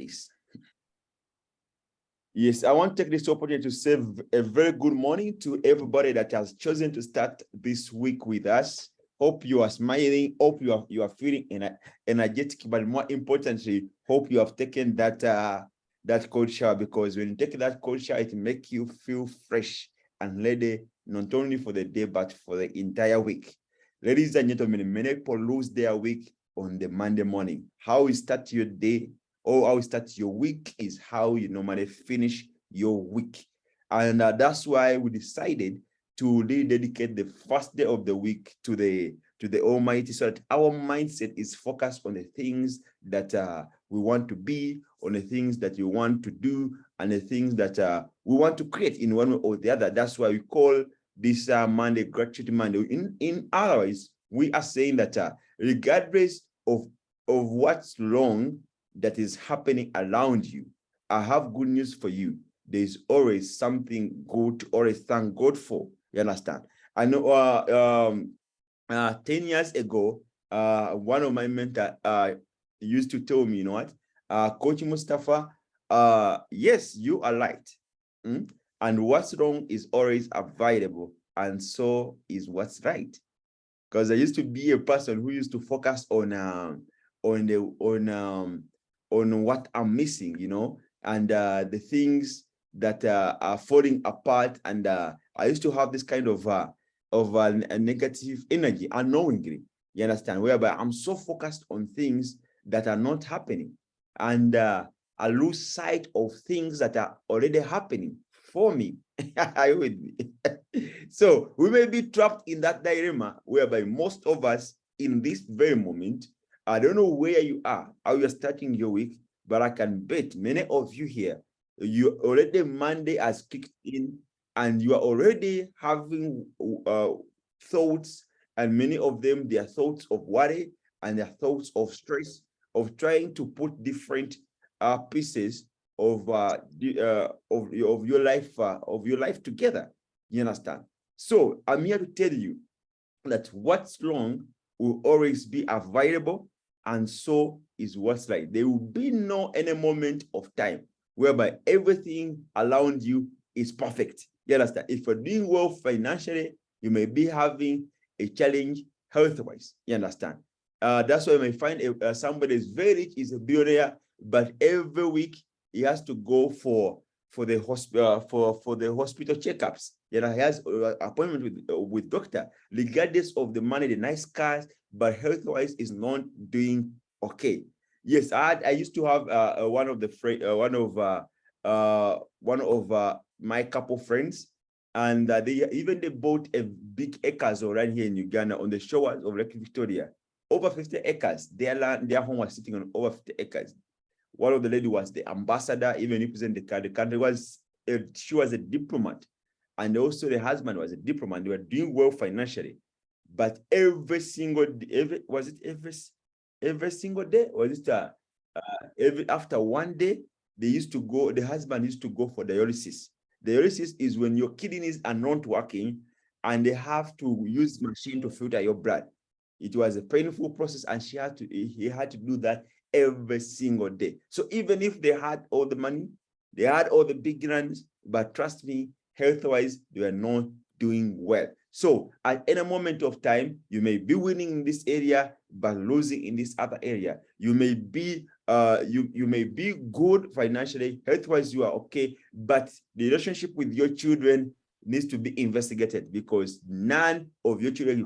this. Yes, I want to take this opportunity to say a very good morning to everybody that has chosen to start this week with us. Hope you are smiling. Hope you are feeling energetic, but more importantly, hope you have taken that cold shower, because when you take that cold shower, it makes you feel fresh and ready, not only for the day, but for the entire week. Ladies and gentlemen, many people lose their week on the Monday morning. How you start your day or how you start your week is how you normally finish your week. And that's why we decided to really dedicate the first day of the week to the Almighty, so that our mindset is focused on the things that we want to be, on the things that we want to do, and the things that we want to create in one way or the other. That's why we call this Monday Gratitude Monday. In other words, we are saying that regardless of what's wrong that is happening around you, I have good news for you. There's always something good to always thank God for. You understand? I know 10 years ago, one of my mentors used to tell me, you know what, Coach Mustafa, yes, you are right. And what's wrong is always available, and so is what's right. Because I used to be a person who used to focus on what I'm missing, you know, and the things that are falling apart. And I used to have this kind of a negative energy unknowingly, you understand, whereby I'm so focused on things that are not happening, and I lose sight of things that are already happening for me. Are you with me? So we may be trapped in that dilemma whereby most of us in this very moment, I don't know where you are, how you're starting your week, but I can bet many of you here, you already Monday has kicked in, and you are already having thoughts, and many of them, they are thoughts of worry, and their thoughts of stress, of trying to put different pieces of your life together. You understand? So I'm here to tell you that what's wrong will always be available, and so is what's right. There will be no any moment of time whereby everything around you is perfect. You understand? If you're doing well financially, you may be having a challenge health-wise. You understand? That's why you may find somebody is very rich, is a billionaire, but every week he has to go for the hospital for the hospital checkups. You know, he has appointment with doctor, regardless of the money, the nice cars, but health-wise is not doing okay. Yes, I used to have one of my couple friends, and they bought a big acres around here in Uganda on the shores of Lake Victoria, over 50 acres. Their home was sitting on over 50 acres. One of the lady was the ambassador, even represent the country was, she was a diplomat, and also the husband was a diplomat. They were doing well financially, but every single day, every single day, or is it after one day, the husband used to go for dialysis. Dialysis is when your kidneys are not working, and they have to use machine to filter your blood. It was a painful process, and he had to do that every single day. So even if they had all the money, they had all the big grants, but trust me, health-wise, they were not doing well. So at any moment of time, you may be winning in this area, but losing in this other area. You may be you may be good financially, health-wise, you are okay, but the relationship with your children needs to be investigated, because none of your children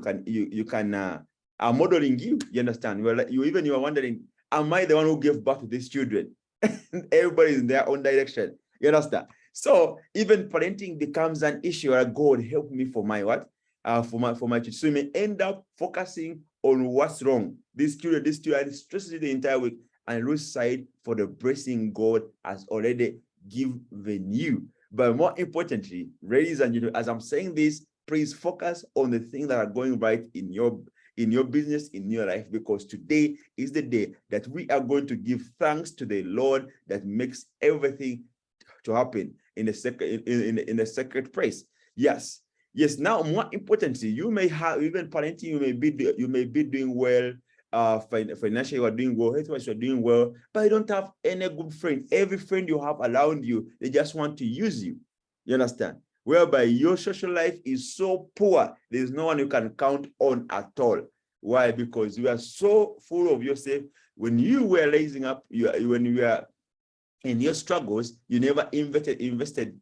are modeling you. You understand? You are wondering, am I the one who gave birth to these children? Everybody is in their own direction. You understand? So even parenting becomes an issue. God, help me for my what? For my children. So you may end up focusing on what's wrong. This children stresses you the entire week, and lose sight for the blessing God has already given you. But more importantly, ladies and gentlemen, as I'm saying this, please focus on the things that are going right in your business, in your life, because today is the day that we are going to give thanks to the Lord that makes everything to happen in the secret place. Yes. Now, more importantly, you may have, even parenting, you may be doing well, financially you are doing well, health-wise you are doing well, but you don't have any good friend. Every friend you have around you, they just want to use you. You understand? Whereby your social life is so poor, there's no one you can count on at all. Why? Because you are so full of yourself. When you were raising up, when you were in your struggles, you never invested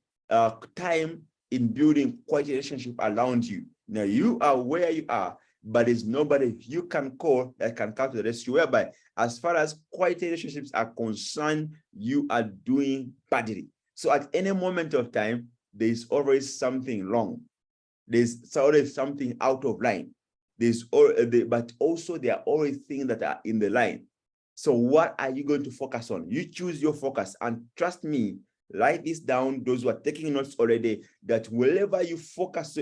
time in building quality relationship around you. Now you are where you are, but there's nobody you can call that can come to the rescue. Whereby, as far as quality relationships are concerned, you are doing badly. So at any moment of time, there's always something wrong. There's always something out of line. But also there are always things that are in the line. So what are you going to focus on? You choose your focus, and trust me, write this down, those who are taking notes already, that wherever you focus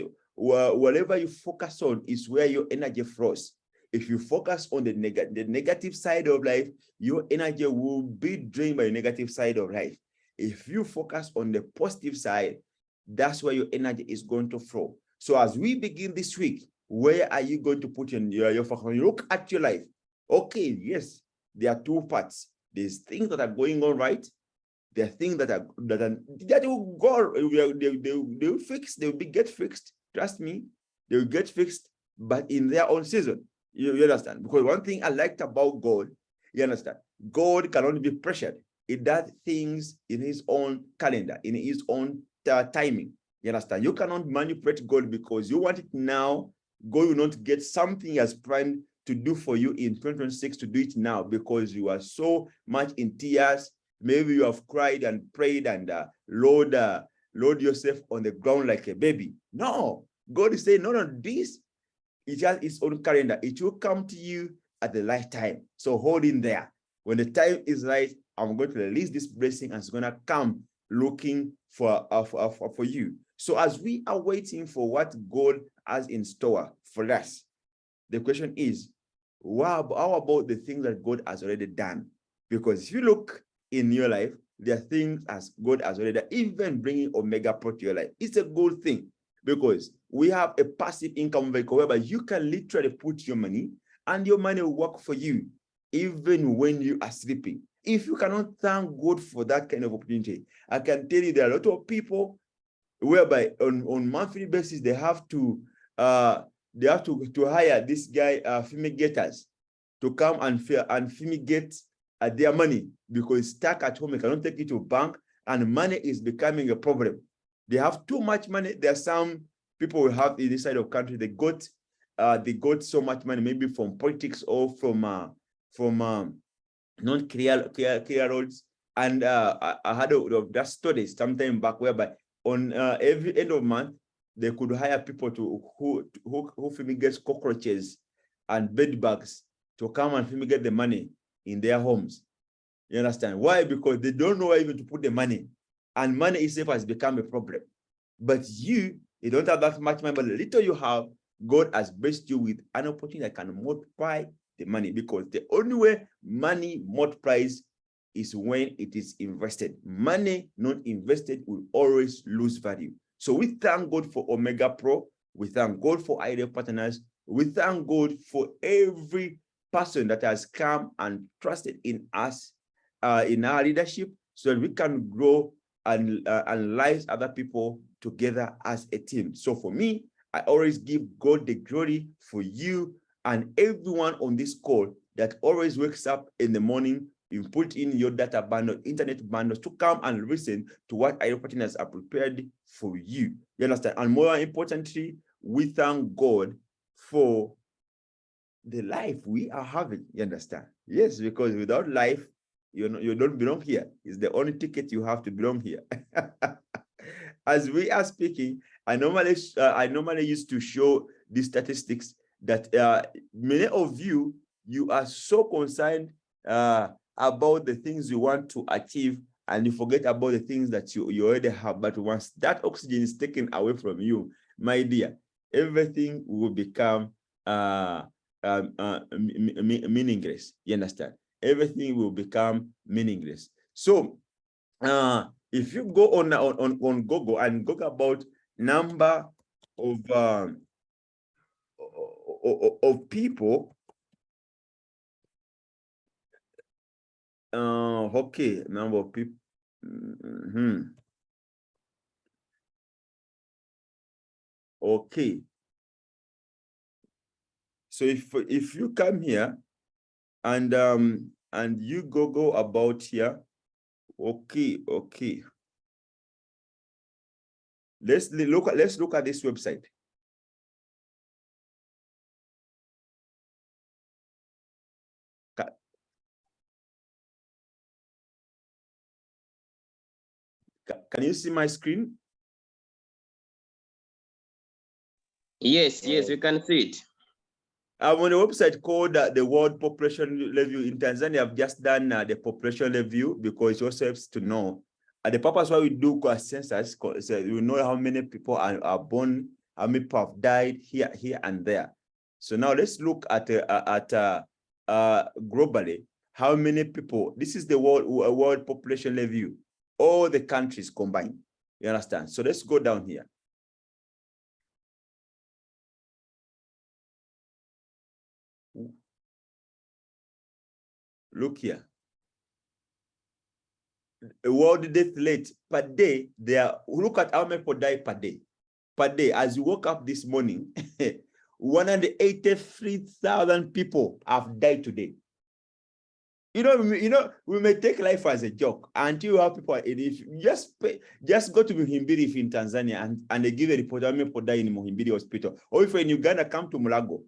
on is where your energy flows. If you focus on the negative side of life, your energy will be drained by the negative side of life. If you focus on the positive side, that's where your energy is going to flow. So as we begin this week, where are you going to put your focus? When you look at your life, okay, yes, there are two parts. There's things that are going on right. There are things that will go, they will fix, they will get fixed. Trust me, they will get fixed, but in their own season. You understand? Because one thing I liked about God, you understand, God cannot be pressured. He does things in his own calendar, in his own timing. You understand? You cannot manipulate God because you want it now. God will not get something he has planned to do for you in 2026 to do it now because you are so much in tears. Maybe you have cried and prayed and load yourself on the ground like a baby. No, God is saying, no, this is just its own calendar. It will come to you at the right time. So hold in there. When the time is right, I'm going to release this blessing and it's going to come looking for you. So as we are waiting for what God has in store for us, the question is, how about the things that God has already done? Because if you look in your life, there are things as God has already done, even bringing Omega Pro to your life. It's a good thing because we have a passive income vehicle whereby you can literally put your money and your money will work for you even when you are sleeping. If you cannot thank God for that kind of opportunity, I can tell you there are a lot of people whereby on monthly basis they have to hire this guy fumigators to come and fumigate their money because it's stuck at home. They cannot take it to bank and money is becoming a problem. They have too much money. There are some people who have in this side of country, they got so much money, maybe from politics or from non-clear roads. And I had that study sometime back whereby on every end of month, they could hire people who fumigate cockroaches and bed bugs to come and fumigate the money in their homes. You understand? Why? Because they don't know where even to put the money. And money itself has become a problem. But you don't have that much money, but the little you have, God has blessed you with an opportunity that can multiply the money, because the only way money multiplies is when it is invested. Money not invested will always lose value. So we thank God for Omega Pro. We thank God for Ideal Partners. We thank God for every person that has come and trusted in us, in our leadership, so that we can grow and lift other people together as a team. So for me, I always give God the glory for you and everyone on this call that always wakes up in the morning. You put in your data bundle, internet bundles to come and listen to what Ideal Partners are prepared for you. You understand? And more importantly, we thank God for the life we are having. You understand? Yes, because without life, you don't belong here. It's the only ticket you have to belong here. As we are speaking, I normally used to show these statistics that many of you are so concerned about the things you want to achieve, and you forget about the things that you already have. But once that oxygen is taken away from you, my dear, everything will become meaningless. You understand? Everything will become meaningless. So if you go on Google and Google about number of people Okay, number of people. Okay. So if you come here and you go about here, okay. Let's look at this website. Can you see my screen? Yes, we can see it. I'm on a website called the World Population Review. In Tanzania, I've just done the population review because it also helps to know. The purpose why we do a census, so we know how many people are born, how many people have died here and there. So now let's look at globally, how many people. This is the World Population Review, all the countries combined. You understand? So let's go down here. Look here. A world death rate per day, look at how many people die per day. Per day, as you woke up this morning, 183,000 people have died today. You know, we may take life as a joke until you have people. If you just go to Muhimbili in Tanzania and they give a report how many people die in Muhimbili hospital, or if you're in Uganda, come to Mulago,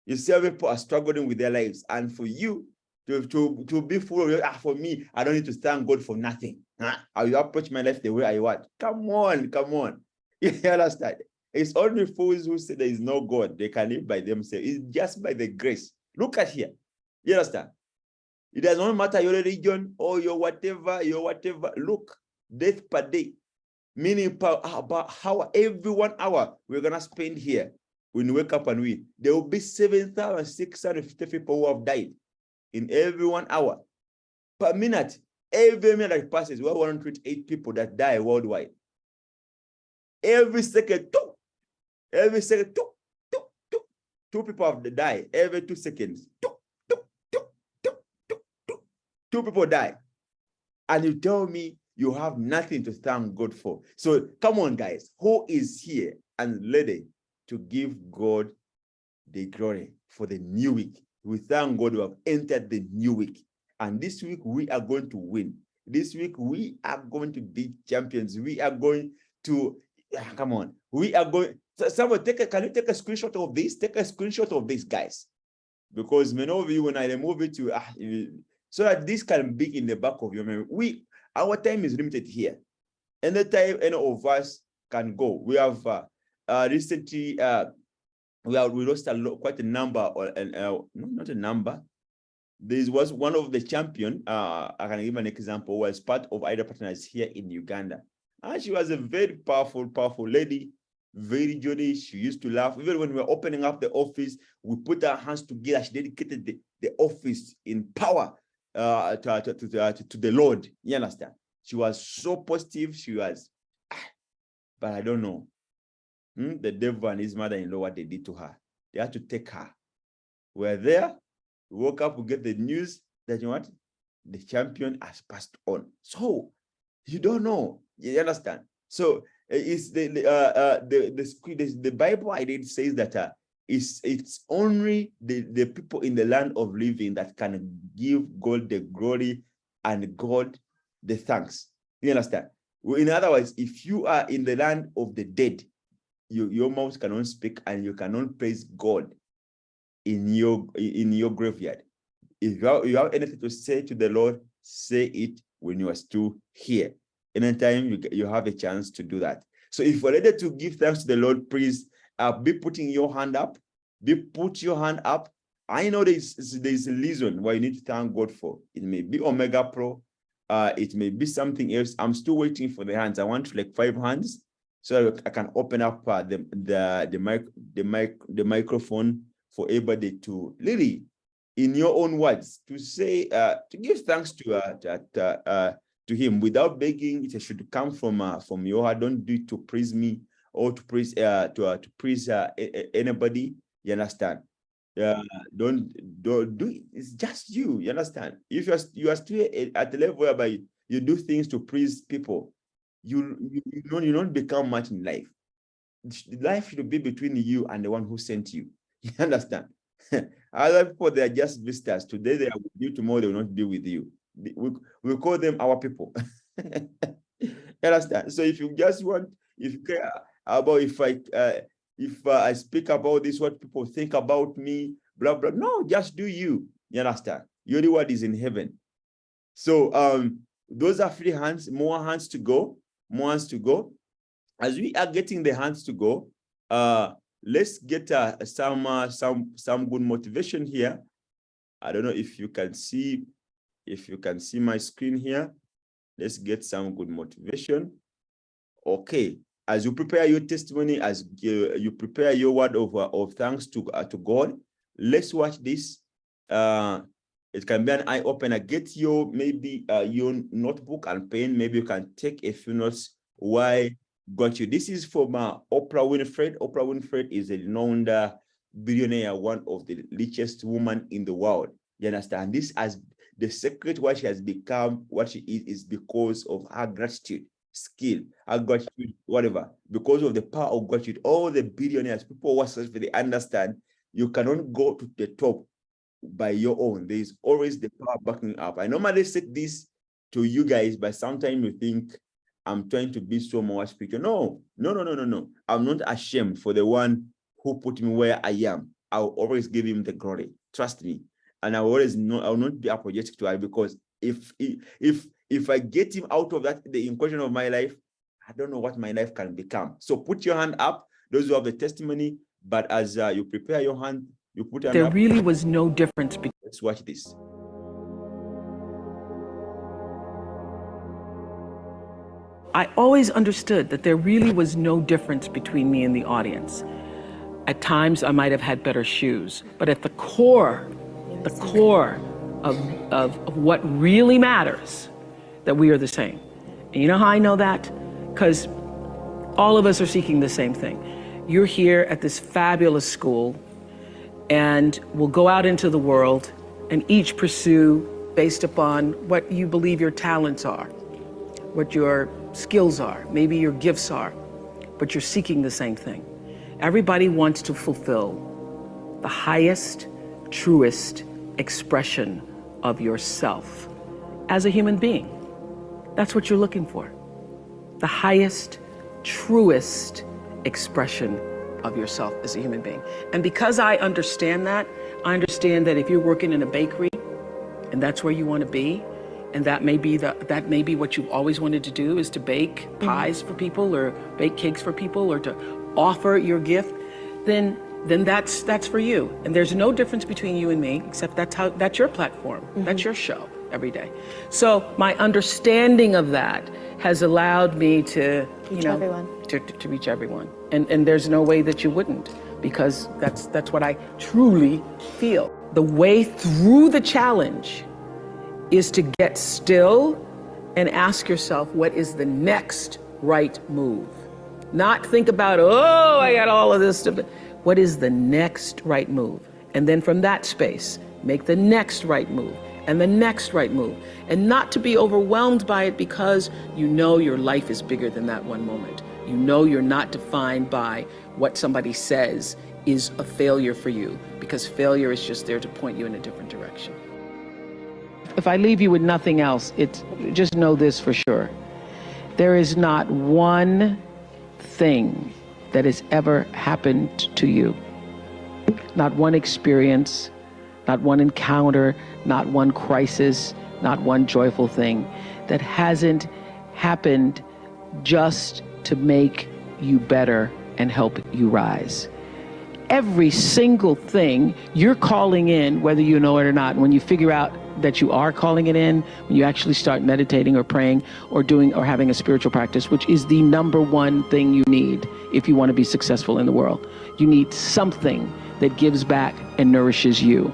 you see how people are struggling with their lives, and for you to be full of, for me, I don't need to thank God for nothing. How you approach my life the way I want. Come on. You understand? It's only fools who say there is no God. They can live by themselves. It's just by the grace. Look at here. You understand? It does not matter your religion or your whatever. Look, death per day. Meaning about how every 1 hour we're going to spend here. When we wake up and there will be 7,650 people who have died in every 1 hour. Per minute, every minute that passes, we have 128 people that die worldwide. Every second, two people have to die every 2 seconds. Two people die. And you tell me you have nothing to thank God for. So come on, guys, who is here and ready to give God the glory for the new week? We thank God we have entered the new week. And this week we are going to win. This week we are going to be champions. We are going to, come on. We are going, someone can you take a screenshot of this? Take a screenshot of this, guys. Because many of you, when I remove it, so that this can be in the back of your memory. Our time is limited here. Anytime any of us can go. We have recently, we lost quite a number, or not a number. This was one of the champion. I can give an example. Was part of Ida Partners here in Uganda, and she was a very powerful lady, very jolly. She used to laugh. Even when we were opening up the office, we put our hands together. She dedicated the office in power to the Lord. You understand? She was so positive. She was, but I don't know. The devil and his mother-in-law, what they did to her. They had to take her. We're there. We woke up, we get the news that, you know what? The champion has passed on. So you don't know. You understand? So it's the Bible I did says that it's only the people in the land of living that can give God the glory and God the thanks. You understand? In other words, if you are in the land of the dead, your mouth cannot speak and you cannot praise God in your graveyard. If you have anything to say to the Lord, say it when you are still here. Anytime you have a chance to do that. So if you're ready to give thanks to the Lord, please be putting your hand up. Put your hand up. I know there's a reason why you need to thank God for. It may be Omega Pro. It may be something else. I'm still waiting for the hands. I want like 5 hands so I can open up the microphone for everybody to really, in your own words, to say, to give thanks to him without begging. It should come from your heart. Don't do it to praise me or to praise anybody. You understand? Yeah, don't do it. It's just you. You understand? If you are still at the level whereby you do things to please people, you don't become much in life. Life should be between you and the one who sent you. You understand? Other people, they are just visitors. Today they are with you, tomorrow they will not be with you. We call them our people. You understand? So if you just want, if you care about if I speak about this, what people think about me, blah blah. No, just do you. You understand? You're the one is in heaven. So those are 3 hands, more hands to go, more hands to go. As we are getting the hands to go, let's get some good motivation here. I don't know if you can see my screen here. Let's get some good motivation. Okay, as you prepare your testimony, as you prepare your word of thanks to God, let's watch this. It can be an eye opener. Get your your notebook and pen. Maybe you can take a few notes. Why got you? This is from Oprah Winfrey. Oprah Winfrey is a renowned billionaire, one of the richest women in the world. You understand? This as the secret why she has become what she is because of her gratitude, skill, her gratitude, whatever. Because of the power of gratitude, all the billionaires, people who are successful, they understand you cannot go to the top by your own. There is always the power backing up. I normally say this to you guys, but sometimes you think I'm trying to be so more spiritual. No. I'm not ashamed for the one who put me where I am. I'll always give him the glory. Trust me. And I always know I will not be apologetic to her, because if I get him out of that, the equation of my life, I don't know what my life can become. So put your hand up, those who have the testimony. But as you prepare your hand, you put your hand up. There really was no difference. Let's watch this. I always understood that there really was no difference between me and the audience. At times, I might have had better shoes, but at the core of what really matters, that we are the same. And you know how I know that? Because all of us are seeking the same thing. You're here at this fabulous school, and we'll go out into the world and each pursue based upon what you believe your talents are, what your skills are, maybe your gifts are, but you're seeking the same thing. Everybody wants to fulfill the highest, truest expression of yourself as a human being. That's what you're looking for. The highest, truest expression of yourself as a human being. And because I understand that if you're working in a bakery and that's where you want to be, and that may be what you've always wanted to do, is to bake pies for people or bake cakes for people or to offer your gift, then that's for you. And there's no difference between you and me, except that's your platform. That's your show every day. So my understanding of that has allowed me to reach everyone. To reach everyone. And there's no way that you wouldn't, because that's what I truly feel. The way through the challenge is to get still and ask yourself, what is the next right move? Not think about, oh, I got all of this stuff. What is the next right move? And then from that space, make the next right move and the next right move. And not to be overwhelmed by it, because you know your life is bigger than that one moment. You know you're not defined by what somebody says is a failure for you, because failure is just there to point you in a different direction. If I leave you with nothing else, just know this for sure. There is not one thing that has ever happened to you, not one experience, not one encounter, not one crisis, not one joyful thing that hasn't happened just to make you better and help you rise. Every single thing you're calling in, whether you know it or not. When you figure out that you are calling it in, when you actually start meditating or praying or doing or having a spiritual practice, which is the #1 thing you need if you want to be successful in the world. You need something that gives back and nourishes you.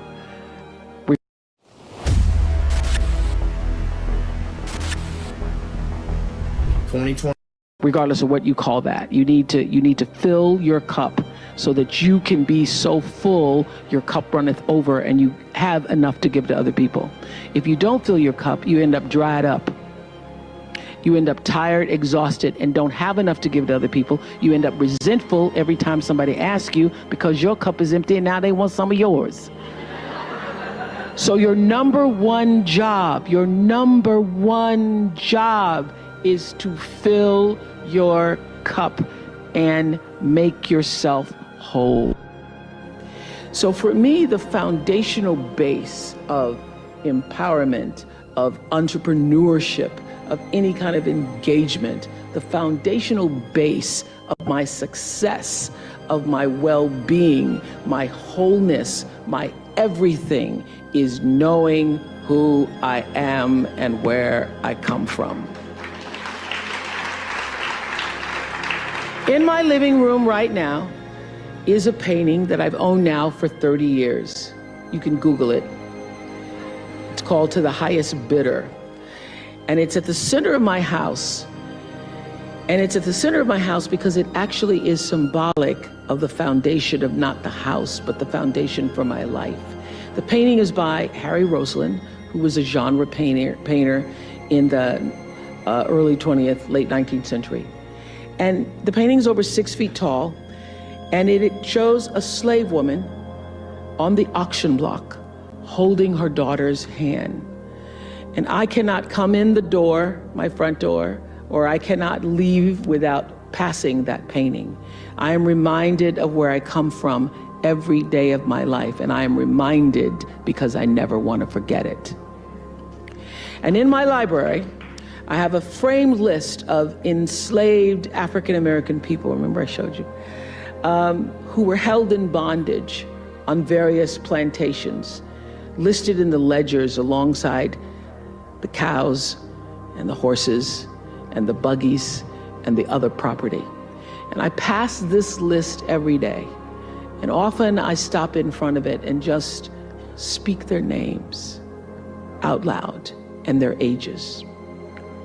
2020. Regardless of what you call that, you need to fill your cup so that you can be so full your cup runneth over and you have enough to give to other people. If you don't fill your cup, you end up dried up. You end up tired, exhausted, and don't have enough to give to other people. You end up resentful every time somebody asks you because your cup is empty and now they want some of yours. So your number one job is to fill your cup and make yourself whole. So for me, the foundational base of empowerment, of entrepreneurship, of any kind of engagement, the foundational base of my success, of my well-being, my wholeness, my everything is knowing who I am and where I come from. In my living room right now is a painting that I've owned now for 30 years. You can Google it. It's called To the Highest Bidder. And it's at the center of my house. And it's at the center of my house because it actually is symbolic of the foundation of not the house, but the foundation for my life. The painting is by Harry Rosalind, who was a genre painter in the early 20th, late 19th century. And the painting's over 6 feet tall, and it shows a slave woman on the auction block holding her daughter's hand. And I cannot come in the door, my front door, or I cannot leave without passing that painting. I am reminded of where I come from every day of my life, and I am reminded because I never want to forget it. And in my library, I have a framed list of enslaved African-American people, remember I showed you, who were held in bondage on various plantations, listed in the ledgers alongside the cows and the horses and the buggies and the other property. And I pass this list every day. And often I stop in front of it and just speak their names out loud and their ages.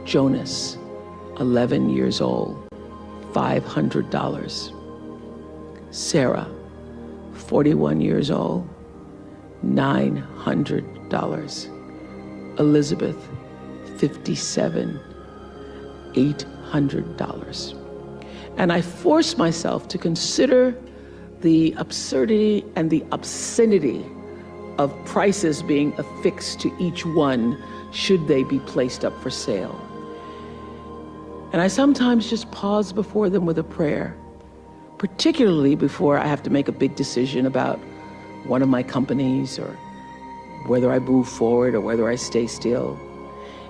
Jonas, 11 years old, $500. Sarah, 41 years old, $900. Elizabeth, 57, $800. And I force myself to consider the absurdity and the obscenity of prices being affixed to each one should they be placed up for sale. And I sometimes just pause before them with a prayer, particularly before I have to make a big decision about one of my companies or whether I move forward or whether I stay still.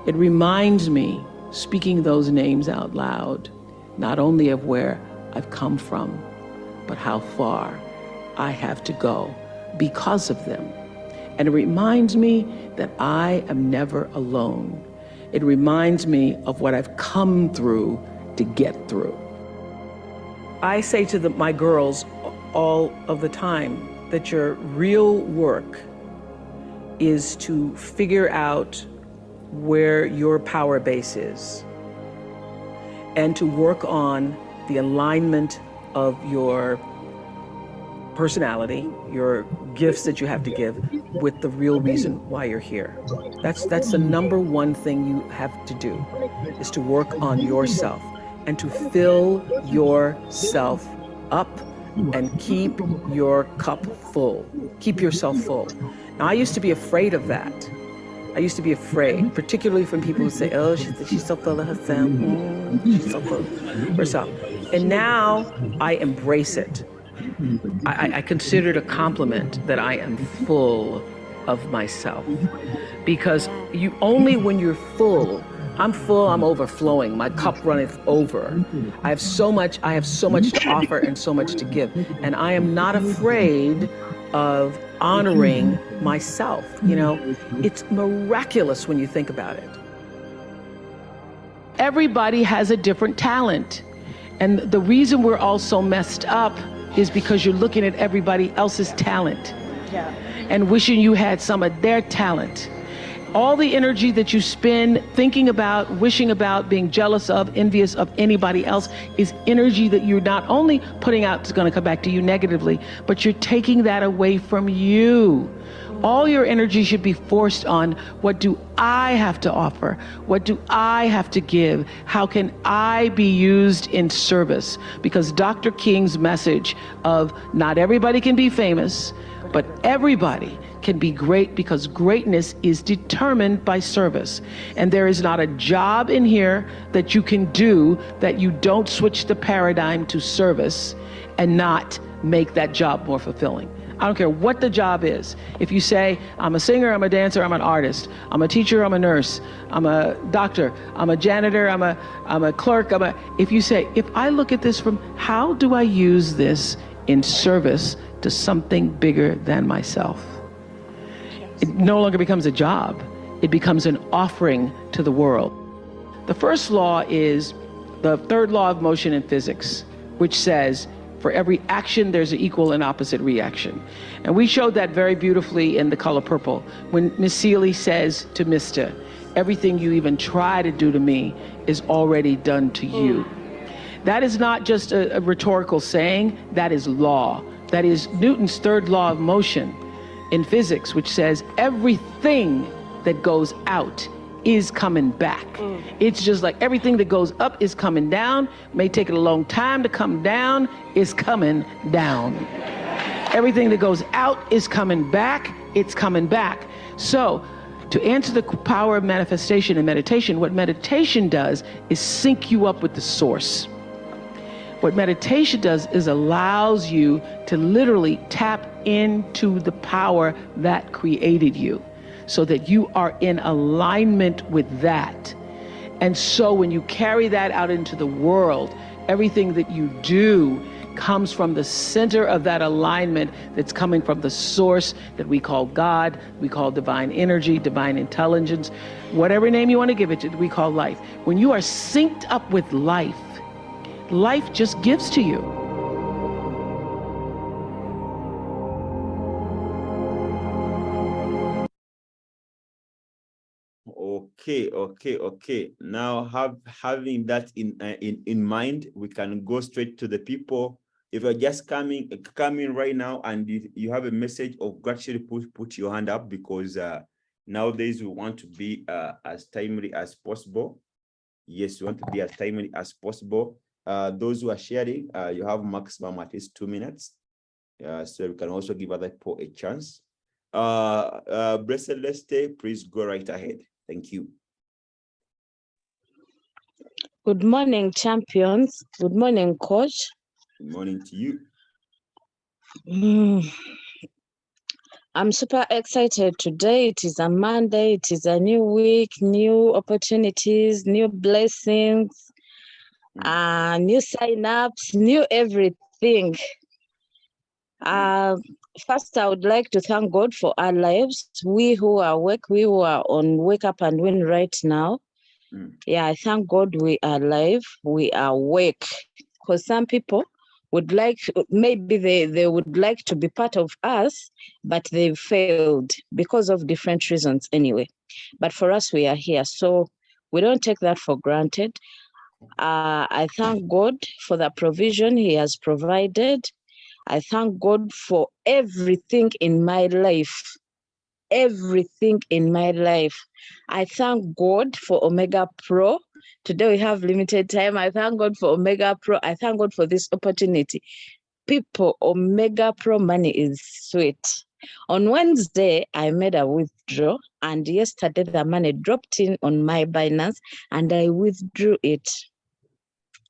It reminds me, speaking those names out loud, not only of where I've come from, but how far I have to go because of them. And it reminds me that I am never alone. It reminds me of what I've come through to get through. I say to my girls all of the time that your real work is to figure out where your power base is and to work on the alignment of your personality, your gifts that you have to give, with the real reason why you're here. That's the number one thing you have to do, is to work on yourself and to fill yourself up and keep your cup full. Keep yourself full. Now, I used to be afraid of that. I used to be afraid, particularly from people who say, oh, she's so full of herself. She's so full of herself. And now I embrace it. I consider it a compliment that I am full of myself. Because you only when you're full, I'm full, I'm overflowing, my cup runneth over. I have so much to offer and so much to give. And I am not afraid of honoring myself. You know, it's miraculous when you think about it. Everybody has a different talent. And the reason we're all so messed up is because you're looking at everybody else's talent and wishing you had some of their talent. All the energy that you spend thinking about, wishing about, being jealous of, envious of anybody else is energy that you're not only putting out is going to come back to you negatively, but you're taking that away from you. All your energy should be forced on what do I have to offer? What do I have to give? How can I be used in service? Because Dr. King's message of not everybody can be famous, but everybody can be great, because greatness is determined by service. And there is not a job in here that you can do that you don't switch the paradigm to service and not make that job more fulfilling. I don't care what the job is. If you say, I'm a singer, I'm a dancer, I'm an artist, I'm a teacher, I'm a nurse, I'm a doctor, I'm a janitor, I'm a clerk, if you say, if I look at this from how do I use this in service to something bigger than myself? It no longer becomes a job. It becomes an offering to the world. The first law is the third law of motion in physics, which says, for every action, there's an equal and opposite reaction. And we showed that very beautifully in The Color Purple, when Miss Seeley says to Mr., everything you even try to do to me is already done to you. That is not just a rhetorical saying, that is law. That is Newton's third law of motion in physics, which says everything that goes out is coming back. It's just like everything that goes up is coming down. May take it a long time to come down, is coming down. Everything that goes out is coming back, it's coming back. So to answer the power of manifestation and meditation, what meditation does is sync you up with the source. What meditation does is allows you to literally tap into the power that created you, so that you are in alignment with that. And so when you carry that out into the world, everything that you do comes from the center of that alignment that's coming from the source that we call God, we call divine energy, divine intelligence, whatever name you want to give it to, we call life. When you are synced up with life, life just gives to you. Okay. Now, having that in mind, we can go straight to the people. If you're just coming right now and you have a message of gratitude, put your hand up, because nowadays we want to be as timely as possible. Yes, we want to be as timely as possible. Those who are sharing, you have maximum at least 2 minutes. So we can also give other people a chance. Blessed Leste, please go right ahead. Thank you. Good morning, champions. Good morning, coach. Good morning to you. I'm super excited today. It is a Monday. It is a new week, new opportunities, new blessings, new sign-ups, new everything. First, I would like to thank God for our lives. We who are awake, we who are on Wake Up and Win right now. Yeah, I thank God we are alive, we are awake. Because some people would like, maybe they would like to be part of us, but they've failed because of different reasons anyway. But for us, we are here. So we don't take that for granted. I thank God for the provision He has provided. I thank God for everything in my life. Everything in my life. I thank God for Omega Pro. Today we have limited time. I thank God for Omega Pro. I thank God for this opportunity. People, Omega Pro money is sweet. On Wednesday, I made a withdrawal, and yesterday the money dropped in on my Binance and I withdrew it.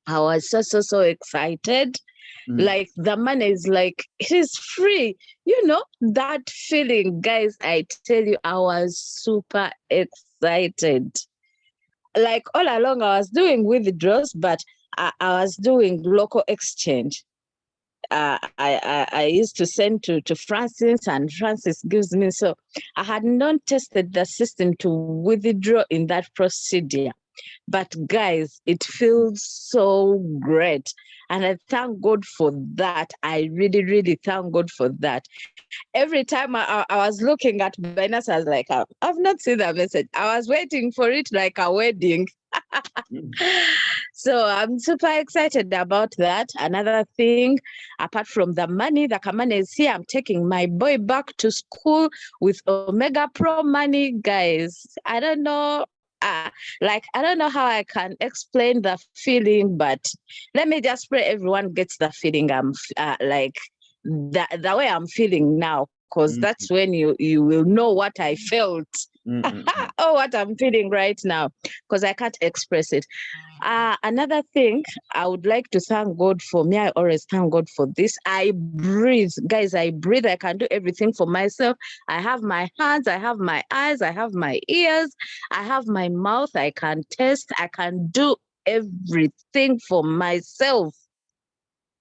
I was so excited. Like the money is like, it is free. You know, that feeling, guys, I tell you, I was super excited. Like all along, I was doing withdrawals, but I was doing local exchange. I used to send to Francis, and Francis gives me. So I had not tested the system to withdraw in that procedure. But guys, it feels so great. And I thank God for that. I really, really thank God for that. Every time I was looking at Venus, I was like, I've not seen that message. I was waiting for it like a wedding. So I'm super excited about that. Another thing, apart from the money is here, I'm taking my boy back to school with Omega Pro money, guys. I don't know. I don't know how I can explain the feeling, but let me just pray everyone gets the feeling I'm like the way I'm feeling now, because that's when you will know what I felt. Oh, what I'm feeling right now, because I can't express it. Another thing I would like to thank God for. Me, I always thank God for this. I breathe, guys. I breathe. I can do everything for myself. I have my hands, I have my eyes, I have my ears, I have my mouth. I can taste. I can do everything for myself.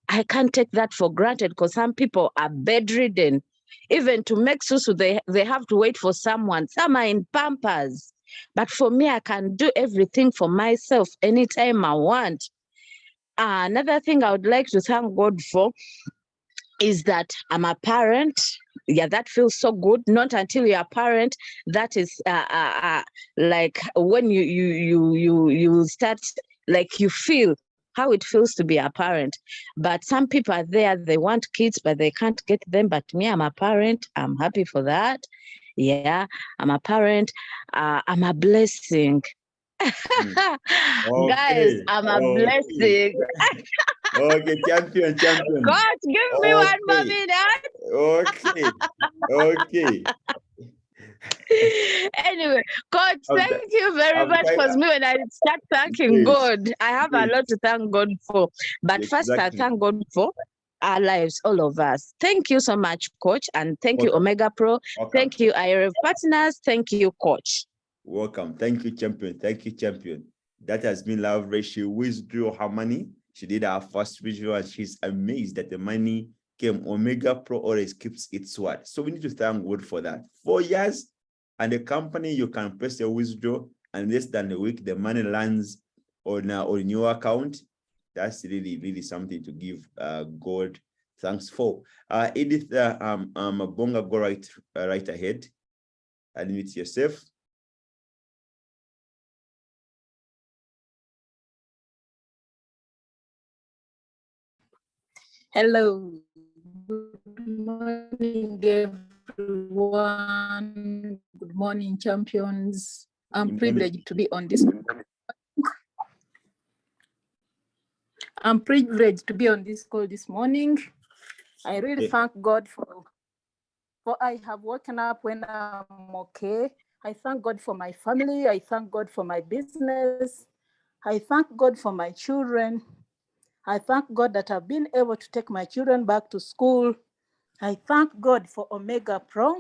I can't take that for granted, because some people are bedridden. Even to make susu, they have to wait for someone. Some are in Pampers. But for me, I can do everything for myself anytime I want. Another thing I would like to thank God for is that I'm a parent. Yeah, that feels so good. Not until you're a parent, that is like when you start, like you feel how it feels to be a parent. But some people are there, they want kids, but they can't get them. But me, I'm a parent. I'm happy for that. Yeah, I'm a parent. I'm a blessing. Guys, Okay. I'm a Okay. blessing. Okay, champion. God, give me one more Okay. minute. Okay. Okay. Anyway, God, I'm, thank you very I'm much, trying. because me, when I start thanking Yes. God, I have a Yes. lot to thank God for. But first, I Exactly. thank God for our lives, all of us. Thank you so much, Coach, and thank you, Welcome. Omega Pro. Welcome. Thank you, IRF partners. Thank you, Coach. Welcome. Thank you, champion. Thank you, champion. That has been lovely. She withdrew her money. She did her first withdrawal, and she's amazed that the money came. Omega Pro always keeps its word. So we need to thank God for that. 4 years, and the company, you can press your withdraw, and less than a week, the money lands on your account. That's really, really something to give God thanks for. Edith Bonga, go right ahead. Admit yourself. Hello, good morning, everyone. Good morning, champions. I'm privileged to be on this. I'm privileged to be on this call this morning. I really thank God for I have woken up when I'm okay. I thank God for my family. I thank God for my business. I thank God for my children. I thank God that I've been able to take my children back to school. I thank God for Omega Pro.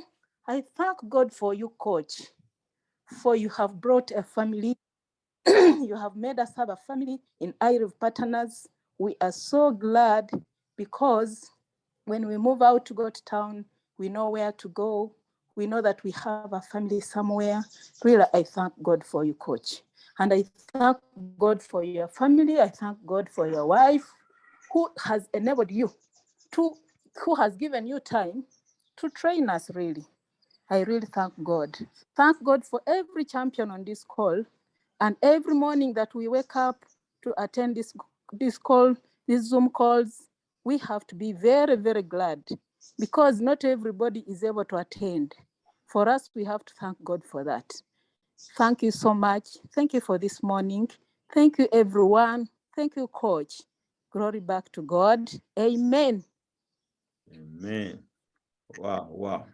I thank God for you, Coach, for you have brought a family. You have made us have a family in IRF Partners. We are so glad, because when we move out to go to town, we know where to go. We know that we have a family somewhere. Really, I thank God for you, Coach. And I thank God for your family. I thank God for your wife, who has enabled you who has given you time to train us, really. I really thank God. Thank God for every champion on this call, and every morning that we wake up to attend this call, these Zoom calls, we have to be very, very glad, because not everybody is able to attend. For us, we have to thank God for that. Thank you so much. Thank you for this morning. Thank you, everyone. Thank you, Coach. Glory back to God. Amen. Amen. Wow, wow.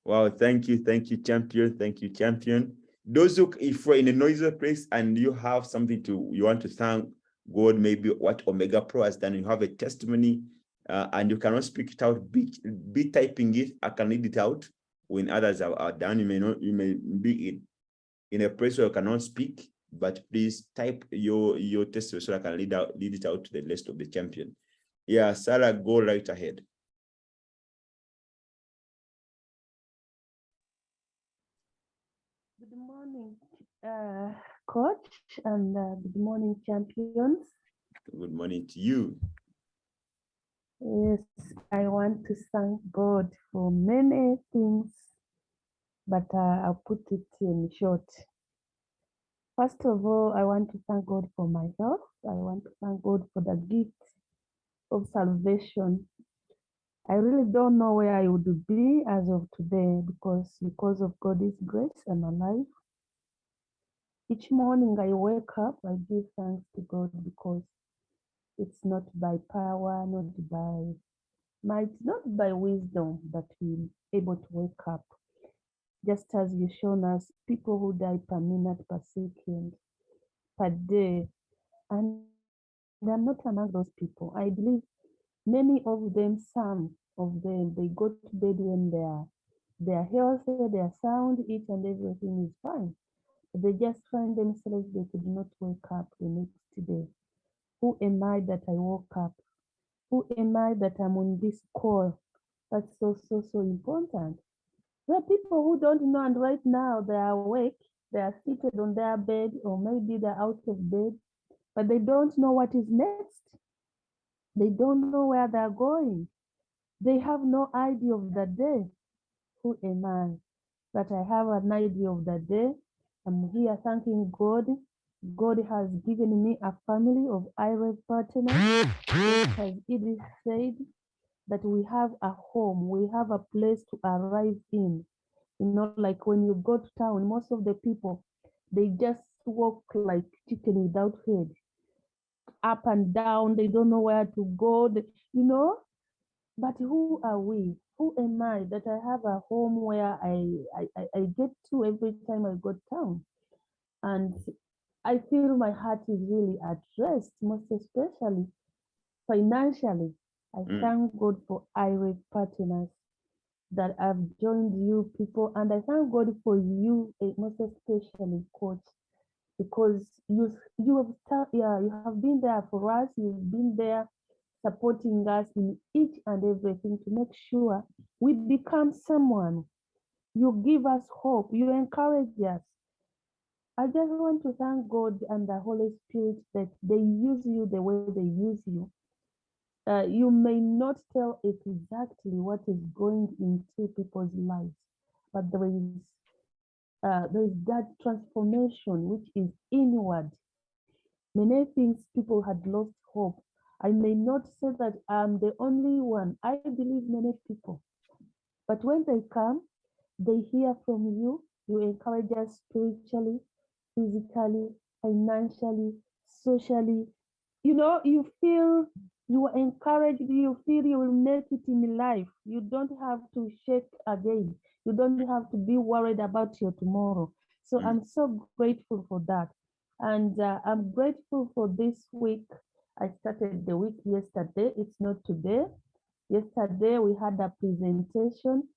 Wow, thank you, champion. Thank you, champion. Those who, if you're in a noisy place and you have something you want to thank God, maybe what Omega Pro has done, you have a testimony, and you cannot speak it out, be typing it. I can read it out. When others are done, you may be in a place where you cannot speak, but please type your testimony so I can read it out to the rest of the champion. Yeah, Sarah, go right ahead. Good morning, Coach, and good morning, champions. Good morning to you. Yes, I want to thank God for many things, but I'll put it in short. First of all, I want to thank God for my health. I want to thank God for the gift of salvation. I really don't know where I would be as of today because of God's grace I'm alive. Each morning I wake up, I give thanks to God because it's not by power, not by might, not by wisdom that we're able to wake up. Just as you've shown us, people who die per minute, per second, per day, and I'm not among those people. I believe many of them, some of them, they go to bed when they're healthy, they're sound, each and everything is fine. But they just find themselves they could not wake up the next day. Who am I that I woke up? Who am I that I'm on this call? That's so important. There are people who don't know, and right now they are awake, they are seated on their bed, or maybe they're out of bed, but they don't know what is next. They don't know where they're going. They have no idea of the day. Who am I that I have an idea of the day? I'm here thanking God. God has given me a family of IREV partners. Just as it is said, that we have a home, we have a place to arrive in. You know, like when you go to town, most of the people, they just walk like chicken without head, up and down, they don't know where to go, you know. But who are we? Who am I that I have a home where I get to every time I go to town? And I feel my heart is really at rest, most especially financially. I thank God for IREV partners that I've joined you people, and I thank God for you, most especially Coach, because you have been there for us. You've been there supporting us in each and everything to make sure we become someone. You give us hope. You encourage us. I just want to thank God and the Holy Spirit that they use you the way they use you. You may not tell exactly what is going into people's lives, but there is that transformation which is inward. Many things people had lost hope. I may not say that I'm the only one. I believe many people. But when they come, they hear from you. You encourage us spiritually, physically, financially, socially. You know, you feel you are encouraged, you feel you will make it in life. You don't have to shake again. You don't have to be worried about your tomorrow. So I'm so grateful for that. And I'm grateful for this week. I started the week yesterday. It's not today. Yesterday we had a presentation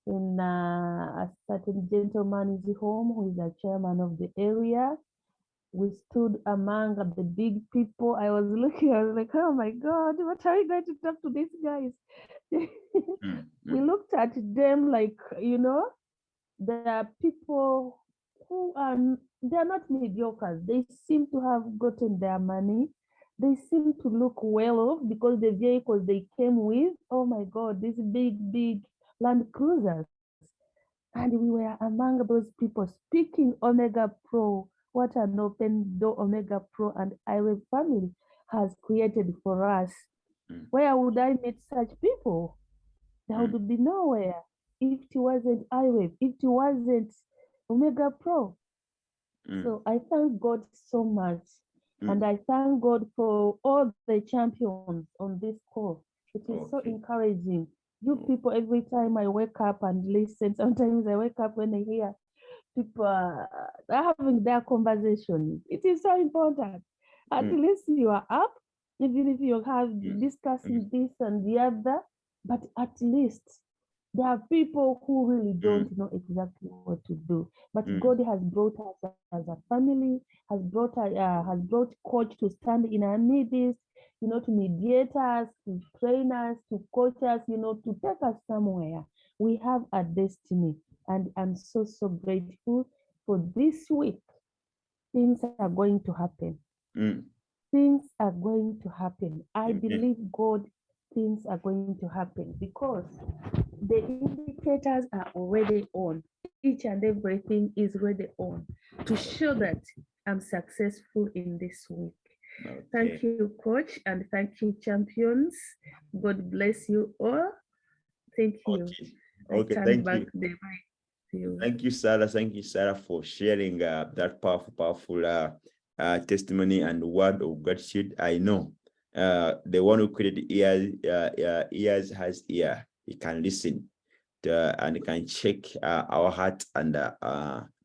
in a certain gentleman's home who is the chairman of the area. We stood among the big people. I was looking, I was like, oh my God, what are we going to talk to these guys? We looked at them like, you know, there are people who they're not mediocre. They seem to have gotten their money. They seem to look well off because the vehicles they came with, oh my God, these big Land Cruisers. And we were among those people speaking Omega Pro, what an open door Omega Pro and IREV family has created for us. Where would I meet such people? There would be nowhere if it wasn't IREV, if it wasn't Omega Pro. So I thank God so much. And I thank God for all the champions on this call. It is so encouraging. You people, every time I wake up and listen, sometimes I wake up when I hear people are having their conversation. It is so important. At least you are up, even if you have discussing this and the other, but at least there are people who really don't know exactly what to do. But God has brought us as a family, has brought Coach to stand in our midst, you know, to mediate us, to train us, to coach us, you know, to take us somewhere. We have a destiny, and I'm so grateful for this week. things are going to happen. Mm. Things are going to happen. I Amen. believe God, things are going to happen because the indicators are already on. Each and everything is already on to show that I'm successful in this week. Thank Okay. you, coach, and thank you, champions. God bless you all. Thank you. Okay. I Okay. turn Thank back you. the mic to you. Thank you, Sarah. Thank you, Sarah, for sharing that powerful testimony and word of gratitude. I know the one who created ears has ear. He can listen and can check our heart and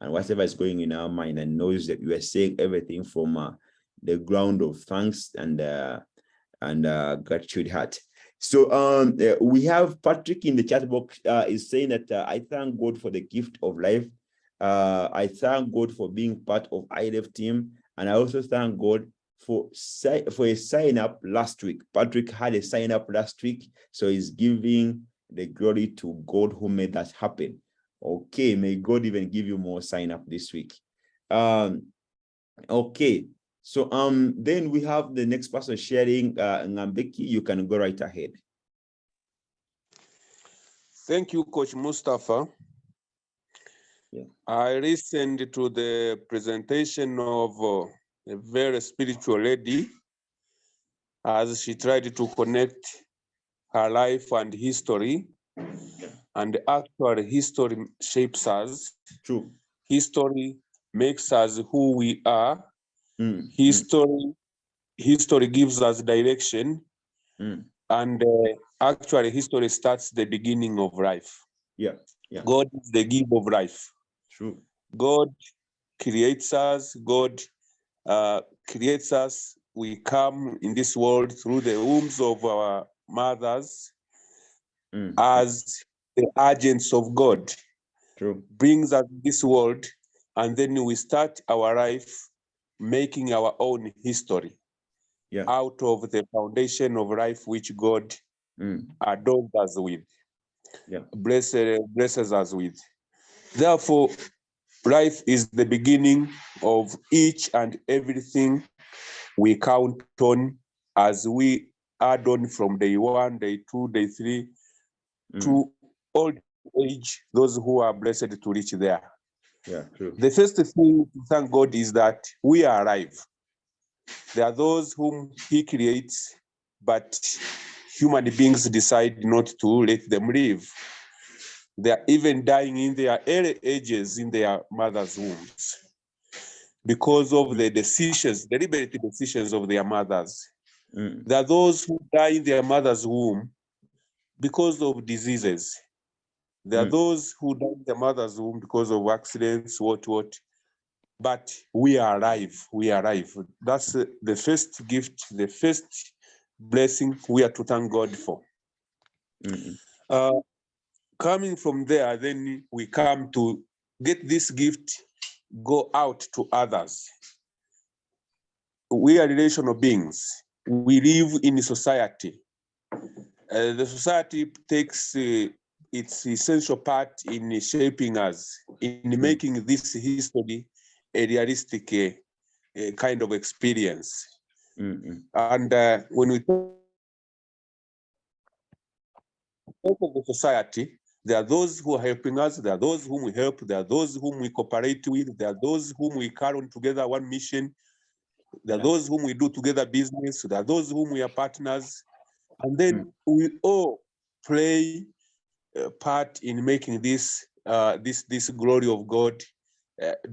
whatever is going in our mind, and knows that we are saying everything from the ground of thanks and gratitude heart. So we have Patrick in the chat box is saying that I thank God for the gift of life. I thank God for being part of ILF team, and I also thank God for a sign up last week. Patrick had a sign up last week, so he's giving the glory to God who made that happen. Okay, may God even give you more sign up this week. Okay. So then we have the next person sharing, Ngambeki. You can go right ahead. Thank you, Coach Mustafa. Yeah. I listened to the presentation of a very spiritual lady as she tried to connect her life and history. And actually, history shapes us. True. History makes us who we are. Mm. History gives us direction. Mm. And actually, history starts the beginning of life. Yeah. Yeah. God is the giver of life. True. God creates us. God creates us. We come in this world through the wombs of our mothers as the agents of God. True. Brings us this world, and then we start our life making our own history. Yeah. Out of the foundation of life which God adorns us with. Yeah. Blesses us with. Therefore, life is the beginning of each and everything we count on as we add on from day 1, day 2, day 3 to old age, those who are blessed to reach there. Yeah, true. The first thing to thank God is that we are alive. There are those whom He creates, but human beings decide not to let them live. They are even dying in their early ages in their mother's wombs because of the decisions, deliberate decisions of their mothers. There are those who die in their mother's womb because of diseases. There are those who die in their mother's womb because of accidents, what. But we are alive. We are alive. That's the first gift, the first blessing we are to thank God for. Coming from there, then we come to get this gift, go out to others. We are relational beings. We live in a society. The society takes its essential part in shaping us, in making this history a realistic kind of experience. And when we talk of the society, there are those who are helping us, there are those whom we help, there are those whom we cooperate with, there are those whom we carry on together one mission, there are those whom we do together business, there are those whom we are partners, and then we all play a part in making this this glory of God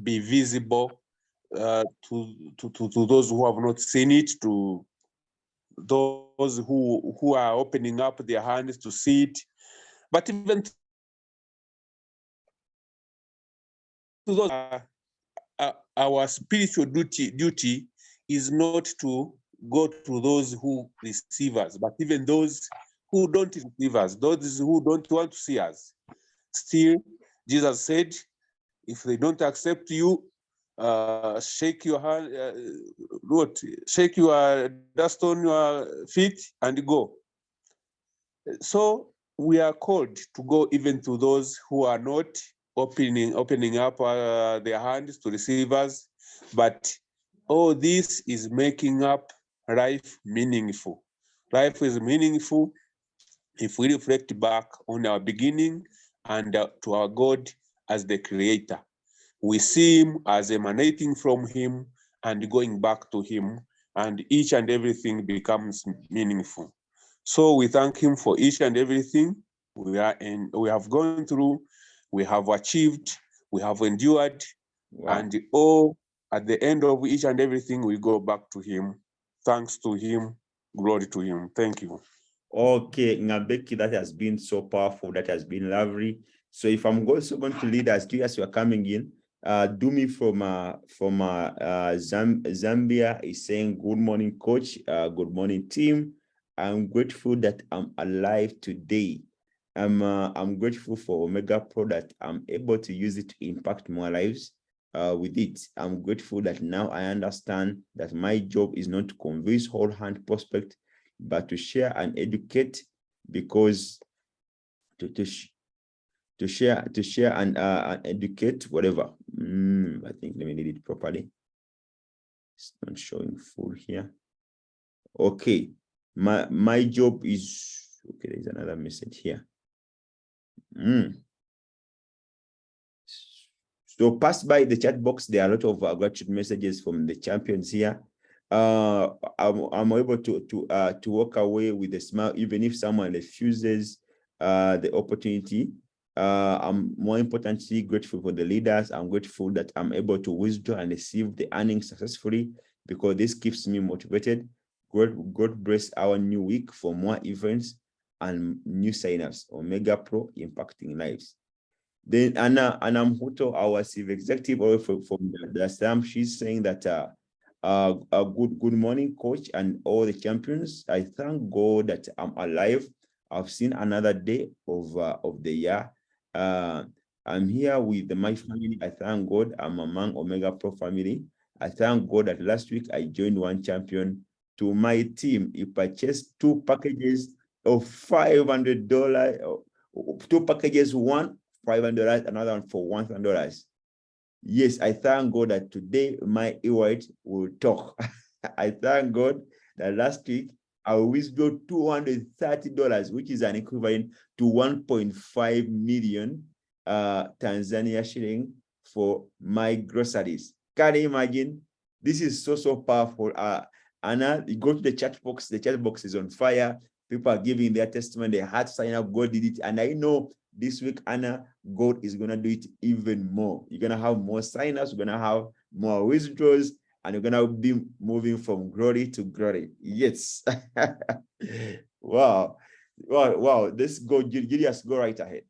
be visible to those who have not seen it, to those who are opening up their hands to see it, but even to those, our spiritual duty is not to go to those who receive us, but even those who don't receive us, those who don't want to see us. Still, Jesus said, if they don't accept you, shake your hand, shake your dust on your feet and go. So we are called to go even to those who are not opening up their hands to receive us, but all this is making up life meaningful. Life is meaningful if we reflect back on our beginning and to our God as the creator. We see him as emanating from him and going back to him, and each and everything becomes meaningful. So we thank him for each and everything we have gone through, we have achieved, we have endured, and all at the end of each and everything, we go back to him. Thanks to him, glory to him. Thank you. Okay, Ngabeki, that has been so powerful. That has been lovely. So if I'm also going to lead us, as you are coming in, Dumi from Zambia is saying, good morning, coach. Good morning, team. I'm grateful that I'm alive today. I'm grateful for Omega Pro that I'm able to use it to impact more lives with it. I'm grateful that now I understand that my job is not to convince whole hand prospect, but to share and educate, because to share and educate whatever. I think let me read it properly. It's not showing full here. Okay, my job is okay. There's another message here. So pass by the chat box. There are a lot of gratitude messages from the champions here. I'm able to walk away with a smile, even if someone refuses the opportunity. I'm more importantly grateful for the leaders. I'm grateful that I'm able to withdraw and receive the earnings successfully, because this keeps me motivated. God bless our new week for more events and new sign-ups. Omega Pro impacting lives. Then Anna Mhuto, our chief executive from the SAM, she's saying that a good morning, coach, and all the champions. I thank God that I'm alive. I've seen another day of the year. I'm here with my family. I thank God I'm among Omega Pro family. I thank God that last week I joined one champion to my team. He purchased 2 packages of $500. 2 packages, one $500, another one for $1,000. Yes, I thank God that today my e-wallet will talk. I thank God that last week I withdrew $230, which is an equivalent to 1.5 million Tanzania shilling for my groceries. Can you imagine? This is so powerful. Anna, you go to the chat box. The chat box is on fire. People are giving their testimony. They had to sign up. God did it. And I know this week, Anna, God is going to do it even more. You're going to have more sign-ups. You're going to have more withdrawals. And you're going to be moving from glory to glory. Yes. Wow. Let's go. Julius, go right ahead.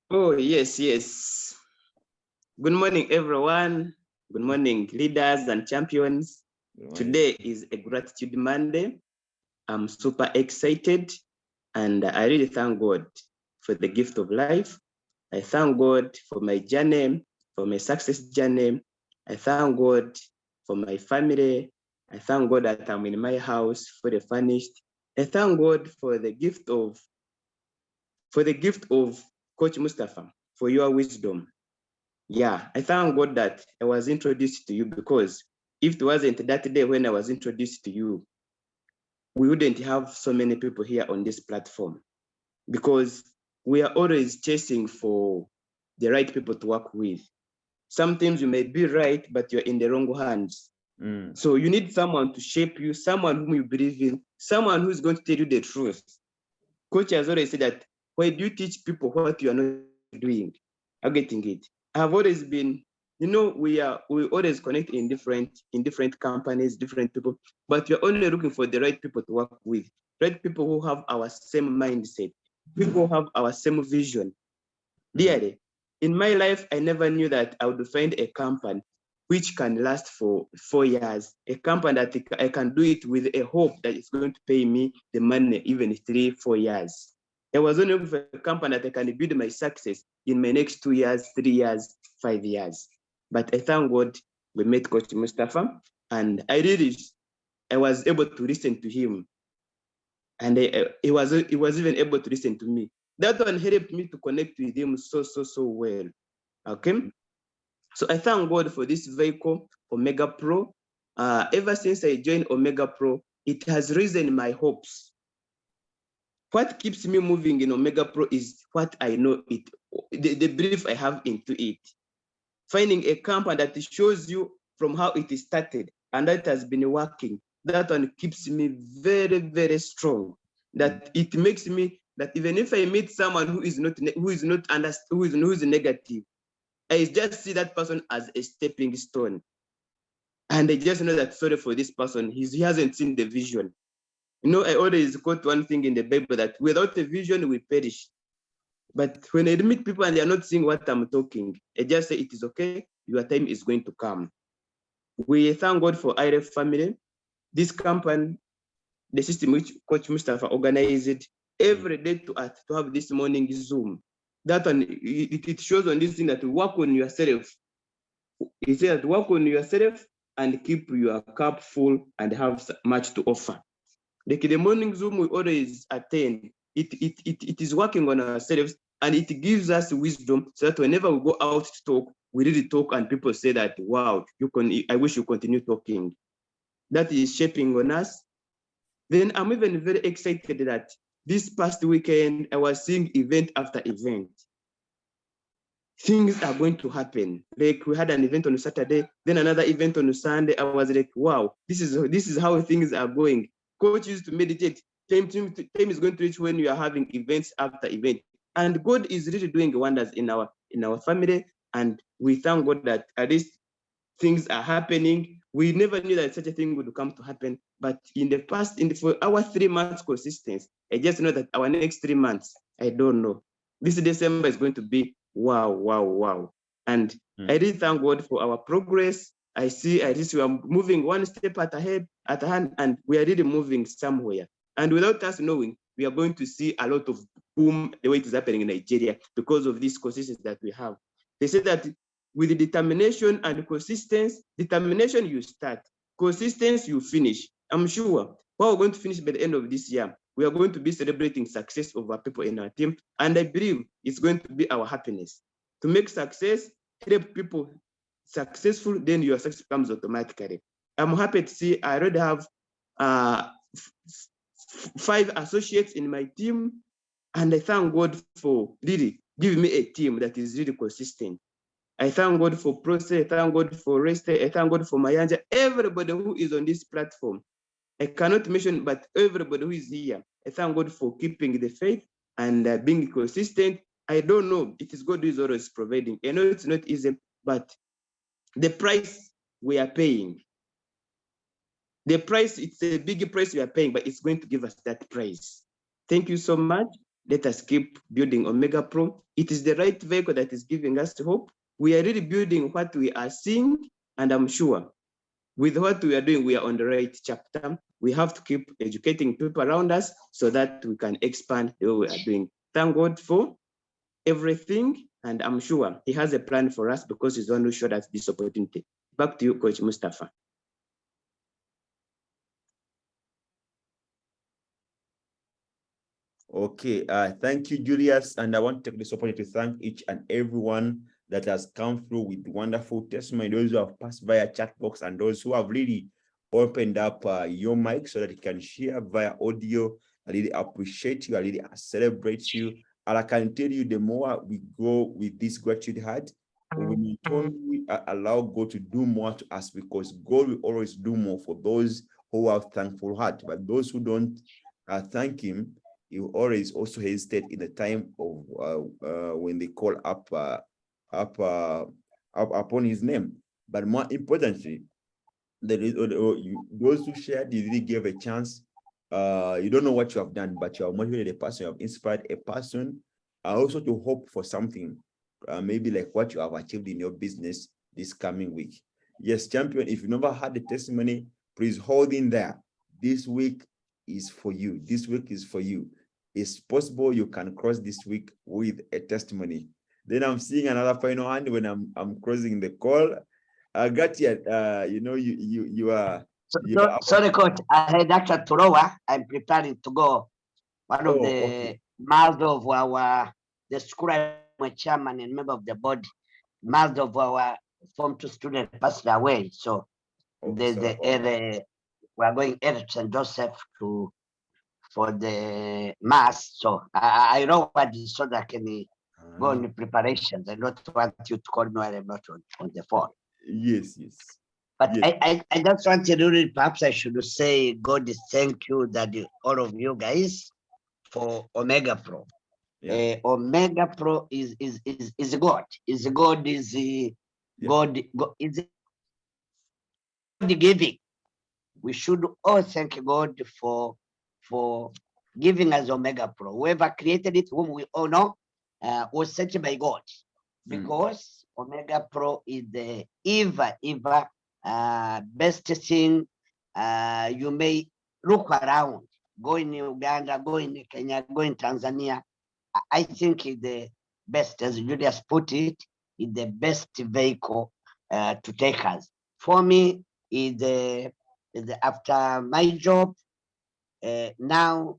Oh, yes. Good morning, everyone. Good morning, leaders and champions. Today is a Gratitude Monday. I'm super excited, and I really thank God for the gift of life. I thank God for my journey, for my success journey. I thank God for my family. I thank God that I'm in my house fully furnished. I thank God for the gift of Coach Mustafa, for your wisdom. Yeah, I thank God that I was introduced to you, because if it wasn't that day when I was introduced to you, we wouldn't have so many people here on this platform, because we are always chasing for the right people to work with. Sometimes you may be right, but you're in the wrong hands. So you need someone to shape you, someone whom you believe in, someone who's going to tell you the truth. Coach has always said that, why do you teach people what you are not doing? I'm getting it. I've always been, we always connect in different companies, different people, but we're only looking for the right people to work with, right people who have our same mindset, people who have our same vision. Dearly, in my life, I never knew that I would find a company which can last for 4 years, a company that I can do it with a hope that it's going to pay me the money even 3-4 years. I was only looking for a company that I can build my success in my next 2 years, 3 years, 5 years. But I thank God we met Coach Mustafa, and I was able to listen to him, and he was even able to listen to me. That one helped me to connect with him so well. Okay. So I thank God for this vehicle, Omega Pro. Ever since I joined Omega Pro, it has risen my hopes. What keeps me moving in Omega Pro is what I know it, the belief I have into it. Finding a company that shows you from how it started and that has been working, that one keeps me very, very strong. That it makes me that even if I meet someone who is negative, I just see that person as a stepping stone. And I just know that, sorry for this person, he hasn't seen the vision. You know, I always quote one thing in the Bible that without a vision, we perish. But when I meet people and they are not seeing what I'm talking, I just say, it is okay, your time is going to come. We thank God for IRF family. This company, the system which Coach Mustafa organized every day to have this morning Zoom. That one, it shows on this thing that work on yourself. It says work on yourself and keep your cup full and have much to offer. Like the morning Zoom we always attend, it is working on ourselves and it gives us wisdom so that whenever we go out to talk, we really talk and people say that, wow, I wish you continue talking. That is shaping on us. Then I'm even very excited that this past weekend, I was seeing event after event. Things are going to happen. Like we had an event on Saturday, then another event on Sunday. I was like, wow, this is how things are going. Coach used to meditate. Time is going to reach when you are having events after event. And God is really doing wonders in our family. And we thank God that at least things are happening. We never knew that such a thing would come to happen. But in the past, for our 3 months consistency, I just know that our next 3 months, I don't know. This December is going to be wow. And I really thank God for our progress. I see we are moving one step at a hand, and we are really moving somewhere. And without us knowing, we are going to see a lot of boom the way it is happening in Nigeria because of this consistency that we have. They say that with the determination and consistency, determination you start, consistency you finish. I'm sure we're going to finish by the end of this year. We are going to be celebrating success of our people in our team. And I believe it's going to be our happiness. To make success, help people successful, then your success comes automatically. I'm happy to see I already have 5 associates in my team. And I thank God for really giving me a team that is really consistent. I thank God for Process, I thank God for Reste, I thank God for Mayanja, everybody who is on this platform. I cannot mention, but everybody who is here, I thank God for keeping the faith and being consistent. I don't know, it is God who is always providing. I know it's not easy, but the price we are paying, it's a big price we are paying, but it's going to give us that price. Thank you so much. Let us keep building Omega Pro. It is the right vehicle that is giving us hope. We are really building what we are seeing, and I'm sure with what we are doing, we are on the right chapter. We have to keep educating people around us so that we can expand the way we are doing. Thank God for everything, and I'm sure He has a plan for us because He's the one who showed us this opportunity. Back to you, Coach Mustafa. Okay, thank you, Julius. And I want to take this opportunity to thank each and everyone that has come through with wonderful testimony, those who have passed via chat box and those who have really opened up your mic so that you can share via audio. I really appreciate you. I really celebrate you. And I can tell you, the more we go with this gratitude heart, we only allow God to do more to us, because God will always do more for those who have thankful heart. But those who don't thank Him, He will always also hesitate in the time of when they call up upon His name. But more importantly, those who shared, you really gave a chance. You don't know what you have done, but you have motivated a person, you have inspired a person, also to hope for something, maybe like what you have achieved in your business this coming week. Yes, champion, if you never had the testimony, please hold in there. This week is for you. This week is for you. It's possible you can cross this week with a testimony. Then I'm seeing another final hand when I'm closing the call. Gatia, you know, you are. Sorry, Coach. I had actually Torowa. I'm preparing to go. One of the most of the school I'm a chairman and member of the board, most of our Form 2 students passed away. So there's we are going to St. Joseph for the mass. So I know what is so that I can go on the preparations. I don't want you to call me while I'm not on the phone. Yes. But yes. I just want to really, perhaps I should say, God is thank you that all of you guys for Omega Pro. Yeah. Omega Pro is God. Is God is God is God giving. We should all thank God for giving us Omega Pro. Whoever created it, whom we all know, was sent by God, because Omega Pro is the ever best thing. You may look around, go in Uganda, go in Kenya, go in Tanzania. I think it's the best, as Julius put it, is the best vehicle to take us. For me, is after my job, now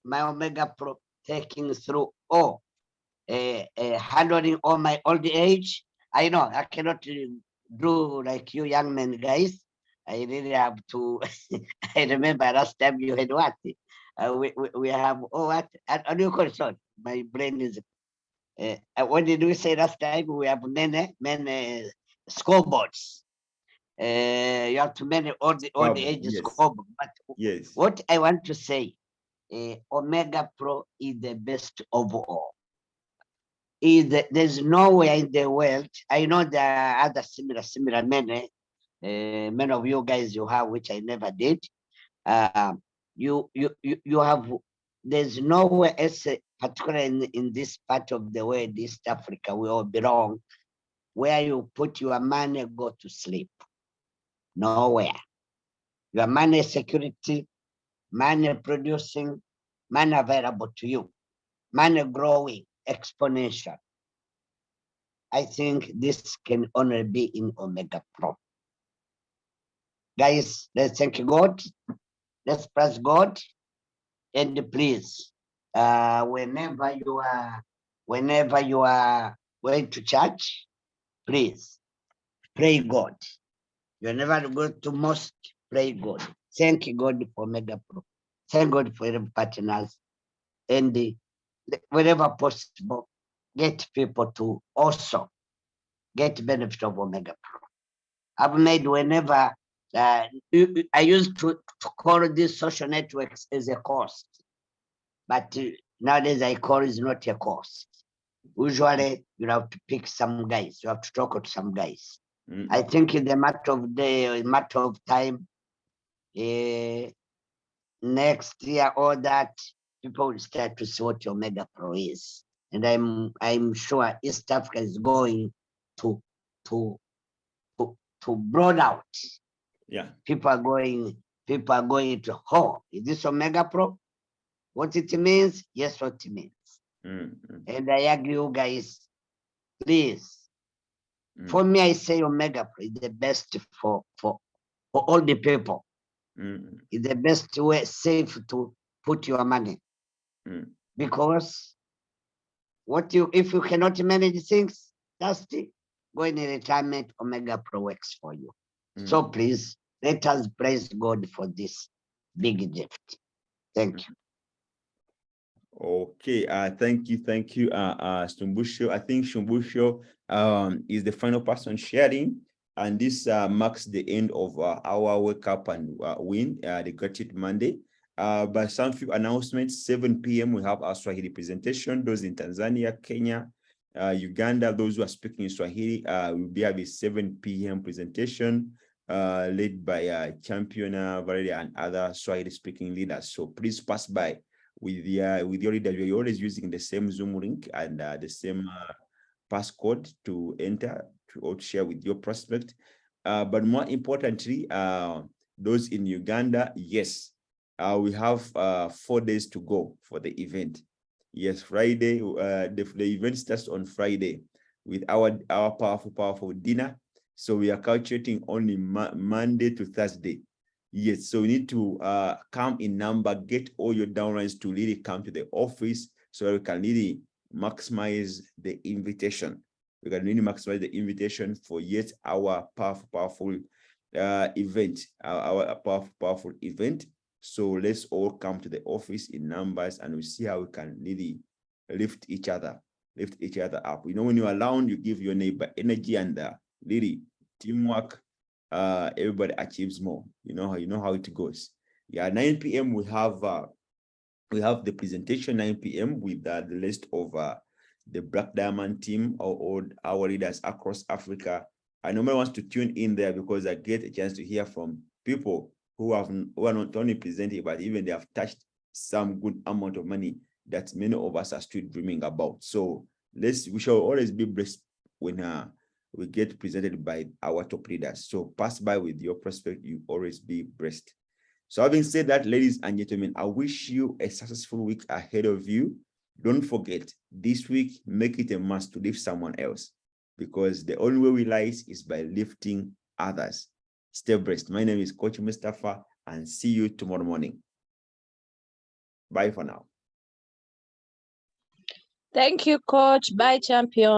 my Omega Pro taking through all, handling all my old age. I know I cannot do like you young men guys. I really have to. I remember last time you had what? We have what? How do you call it? Sorry, my brain is. What did we say last time? We have many scoreboards. You have to manage all the ages scoreboard. But yes, what I want to say, Omega Pro is the best of all. There's nowhere in the world. I know there are other similar many of you guys you have, which I never did. You have. There's nowhere else, particularly in this part of the world, East Africa, we all belong, where you put your money, go to sleep. Nowhere. Your money security, money producing, money available to you, money growing, exponential. I think this can only be in Omega Pro. Guys, let's thank God. Let's praise God. And please, whenever you are going to church, please pray God. You never go to mosque, pray God. Thank God for Omega Pro. Thank God for your partners. And wherever possible, get people to also get benefit of Omega Pro. I've made whenever I used to call these social networks as a cost, but nowadays I call it not a cost. Usually you have to pick some guys, you have to talk to some guys. I think in the matter of day, matter of time, next year or that, people will start to see what Omega Pro is, and I'm sure East Africa is going to broad out. Yeah. People are going to, oh, is this Omega Pro? What it means? Yes, what it means. And I agree, you guys, please. For me, I say Omega Pro is the best for all the people. It's the best way, safe to put your money. Because if you cannot manage things, just go in retirement, Omega Pro works for you. So please, let us praise God for this big gift. Thank you. Okay, thank you, Shumbusho. I think Shumbusho is the final person sharing, and this marks the end of our Wake Up and Win, the Gratitude Monday. By some few announcements, 7 p.m. we have our Swahili presentation. Those in Tanzania, Kenya, Uganda, those who are speaking in Swahili, will be having a 7 p.m. presentation led by Champion Valeria and other Swahili speaking leaders. So please pass by with your leader. You're always using the same Zoom link and the same passcode to enter to share with your prospect. But more importantly, those in Uganda, yes, we have 4 days to go for the event. Yes, Friday, the event starts on Friday with our powerful dinner. So we are calculating only Monday to Thursday. Yes, so we need to come in number, get all your downlines to really come to the office so we can really maximize the invitation. We can really maximize the invitation for yet our powerful event, our powerful event. So let's all come to the office in numbers, and we see how we can really lift each other up. You know, when you're alone, you give your neighbor energy, and really teamwork, everybody achieves more. You know how it goes. Yeah, 9 p.m. we have the presentation 9 p.m. with the list of the Black Diamond team, or our leaders across Africa. I nobody wants to tune in there, because I get a chance to hear from people who are not only presenting, but even they have touched some good amount of money that many of us are still dreaming about. So we shall always be blessed when we get presented by our top leaders. So pass by with your prospect, you always be blessed. So having said that, ladies and gentlemen, I wish you a successful week ahead of you. Don't forget, this week, make it a must to lift someone else, because the only way we rise is by lifting others. Stay blessed. My name is Coach Mustafa, and see you tomorrow morning. Bye for now. Thank you, Coach. Bye, champion.